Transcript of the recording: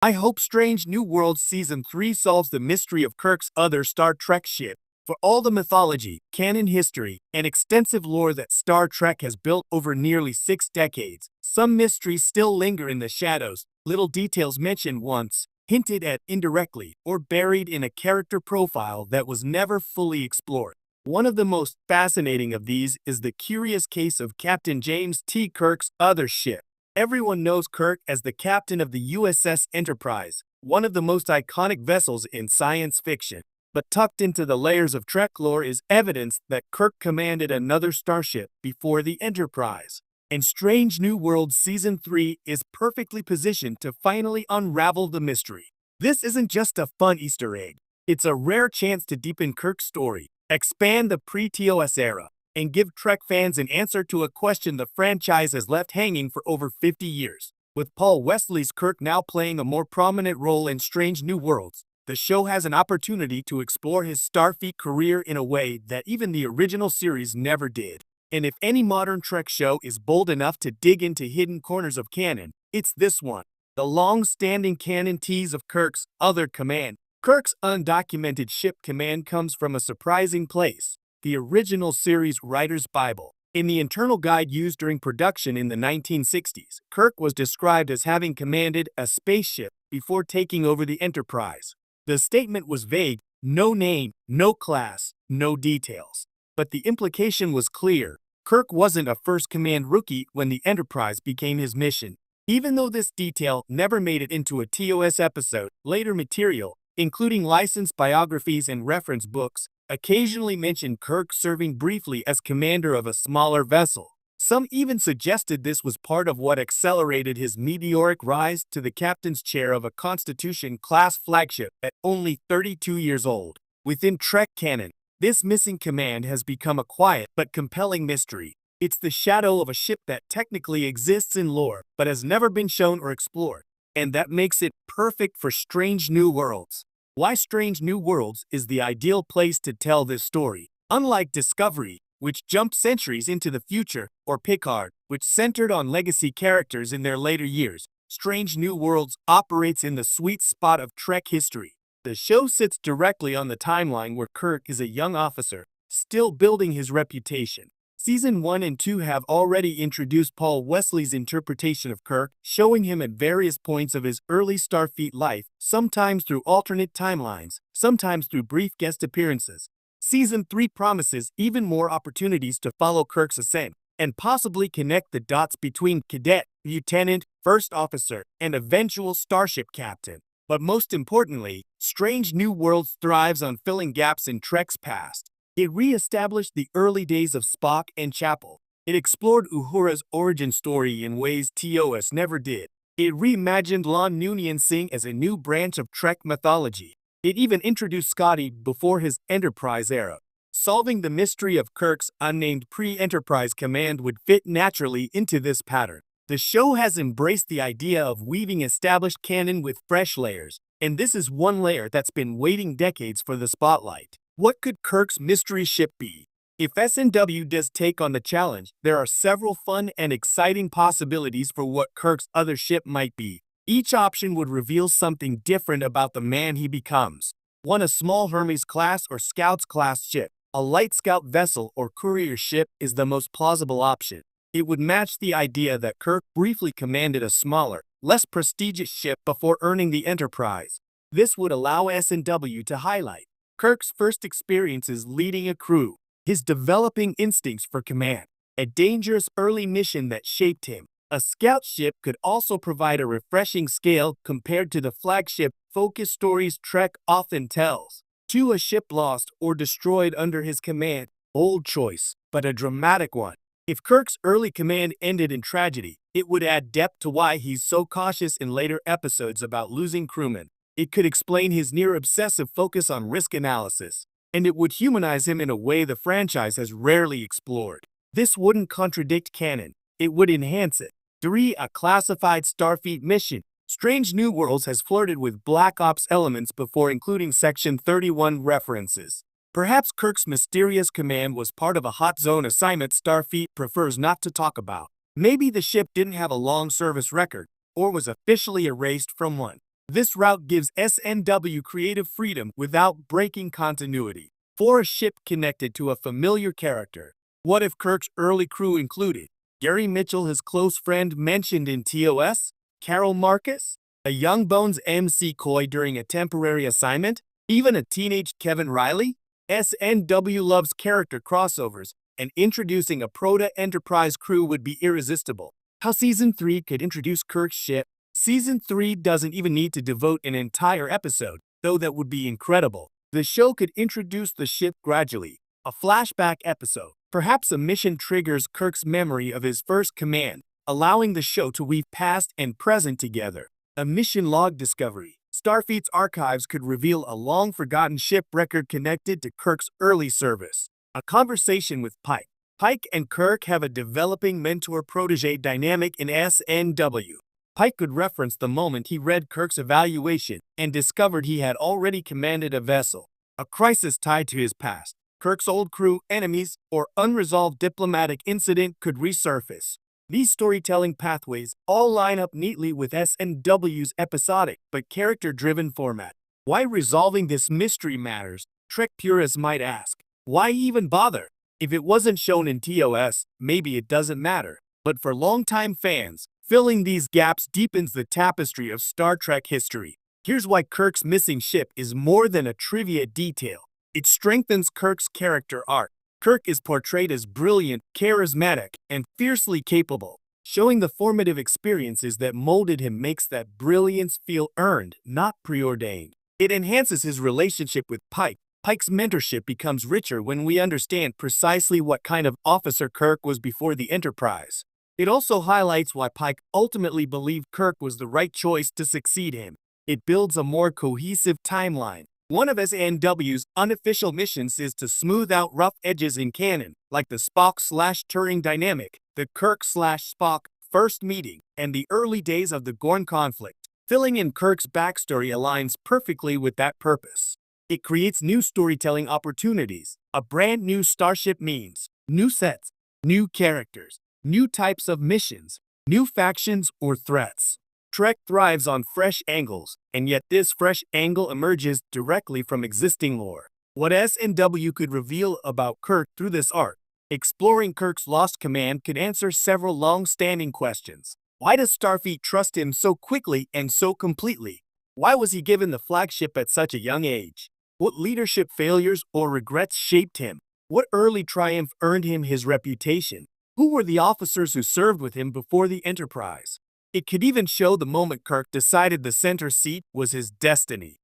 I hope Strange New Worlds Season 3 solves the mystery of Kirk's other Star Trek ship. For all the mythology, canon history, and extensive lore that Star Trek has built over nearly 6 decades, some mysteries still linger in the shadows, little details mentioned once, hinted at indirectly, or buried in a character profile that was never fully explored. One of the most fascinating of these is the curious case of Captain James T. Kirk's other ship. Everyone knows Kirk as the captain of the USS Enterprise, one of the most iconic vessels in science fiction. But tucked into the layers of Trek lore is evidence that Kirk commanded another starship before the Enterprise. And Strange New Worlds Season 3 is perfectly positioned to finally unravel the mystery. This isn't just a fun Easter egg. It's a rare chance to deepen Kirk's story, expand the pre-TOS era, and give Trek fans an answer to a question the franchise has left hanging for over 50 years. With Paul Wesley's Kirk now playing a more prominent role in Strange New Worlds, the show has an opportunity to explore his Starfleet career in a way that even the original series never did. And if any modern Trek show is bold enough to dig into hidden corners of canon, it's this one. The long-standing canon tease of Kirk's other command. Kirk's undocumented ship command comes from a surprising place: the original series writer's Bible. In the internal guide used during production in the 1960s, Kirk was described as having commanded a spaceship before taking over the Enterprise. The statement was vague: no name, no class, no details. But the implication was clear. Kirk wasn't a first command rookie when the Enterprise became his mission. Even though this detail never made it into a TOS episode, later material, including licensed biographies and reference books, occasionally mentioned Kirk serving briefly as commander of a smaller vessel. Some even suggested this was part of what accelerated his meteoric rise to the captain's chair of a Constitution-class flagship at only 32 years old. Within Trek canon, this missing command has become a quiet but compelling mystery. It's the shadow of a ship that technically exists in lore but has never been shown or explored, and that makes it perfect for Strange New Worlds. Why Strange New Worlds is the ideal place to tell this story. Unlike Discovery, which jumped centuries into the future, or Picard, which centered on legacy characters in their later years, Strange New Worlds operates in the sweet spot of Trek history. The show sits directly on the timeline where Kirk is a young officer, still building his reputation. Season 1 and 2 have already introduced Paul Wesley's interpretation of Kirk, showing him at various points of his early Starfleet life, sometimes through alternate timelines, sometimes through brief guest appearances. Season 3 promises even more opportunities to follow Kirk's ascent, and possibly connect the dots between cadet, lieutenant, first officer, and eventual starship captain. But most importantly, Strange New Worlds thrives on filling gaps in Trek's past. It re-established the early days of Spock and Chapel. It explored Uhura's origin story in ways TOS never did. It reimagined Lon Noonien Singh as a new branch of Trek mythology. It even introduced Scotty before his Enterprise era. Solving the mystery of Kirk's unnamed pre-Enterprise command would fit naturally into this pattern. The show has embraced the idea of weaving established canon with fresh layers, and this is one layer that's been waiting decades for the spotlight. What could Kirk's mystery ship be? If S&W does take on the challenge, there are several fun and exciting possibilities for what Kirk's other ship might be. Each option would reveal something different about the man he becomes. One, a small Hermes-class or Scouts-class ship. A light scout vessel or courier ship is the most plausible option. It would match the idea that Kirk briefly commanded a smaller, less prestigious ship before earning the Enterprise. This would allow S&W to highlight Kirk's first experiences leading a crew, his developing instincts for command, a dangerous early mission that shaped him. A scout ship could also provide a refreshing scale compared to the flagship-focused stories Trek often tells. 2, a ship lost or destroyed under his command. Bold choice, but a dramatic one. If Kirk's early command ended in tragedy, it would add depth to why he's so cautious in later episodes about losing crewmen. It could explain his near-obsessive focus on risk analysis, and it would humanize him in a way the franchise has rarely explored. This wouldn't contradict canon, it would enhance it. 3, a classified Starfleet mission. Strange New Worlds has flirted with Black Ops elements before including Section 31 references. Perhaps Kirk's mysterious command was part of a hot zone assignment Starfleet prefers not to talk about. Maybe the ship didn't have a long service record, or was officially erased from one. This route gives SNW creative freedom without breaking continuity. For a ship connected to a familiar character, what if Kirk's early crew included Gary Mitchell, his close friend mentioned in TOS, Carol Marcus, a young Bones MC Coy during a temporary assignment, even a teenage Kevin Riley? SNW loves character crossovers, and introducing a Proto-Enterprise crew would be irresistible. How Season 3 could introduce Kirk's ship? Season 3 doesn't even need to devote an entire episode, though that would be incredible. The show could introduce the ship gradually. A flashback episode. Perhaps a mission triggers Kirk's memory of his first command, allowing the show to weave past and present together. A mission log discovery. Starfleet's archives could reveal a long-forgotten ship record connected to Kirk's early service. A conversation with Pike. Pike and Kirk have a developing mentor-protege dynamic in SNW. Pike could reference the moment he read Kirk's evaluation and discovered he had already commanded a vessel. A crisis tied to his past. Kirk's old crew, enemies, or unresolved diplomatic incident could resurface. These storytelling pathways all line up neatly with SNW's episodic but character-driven format. Why resolving this mystery matters, Trek purists might ask. Why even bother? If it wasn't shown in TOS, maybe it doesn't matter. But for longtime fans, filling these gaps deepens the tapestry of Star Trek history. Here's why Kirk's missing ship is more than a trivia detail. It strengthens Kirk's character arc. Kirk is portrayed as brilliant, charismatic, and fiercely capable. Showing the formative experiences that molded him makes that brilliance feel earned, not preordained. It enhances his relationship with Pike. Pike's mentorship becomes richer when we understand precisely what kind of officer Kirk was before the Enterprise. It also highlights why Pike ultimately believed Kirk was the right choice to succeed him. It builds a more cohesive timeline. One of SNW's unofficial missions is to smooth out rough edges in canon, like the Spock/Turing dynamic, the Kirk/Spock first meeting, and the early days of the Gorn conflict. Filling in Kirk's backstory aligns perfectly with that purpose. It creates new storytelling opportunities. A brand new starship means new sets, new characters, new types of missions, new factions or threats. Trek thrives on fresh angles, and yet this fresh angle emerges directly from existing lore. What SNW could reveal about Kirk through this arc? Exploring Kirk's lost command could answer several long-standing questions. Why does Starfleet trust him so quickly and so completely? Why was he given the flagship at such a young age? What leadership failures or regrets shaped him? What early triumph earned him his reputation? Who were the officers who served with him before the Enterprise? It could even show the moment Kirk decided the center seat was his destiny.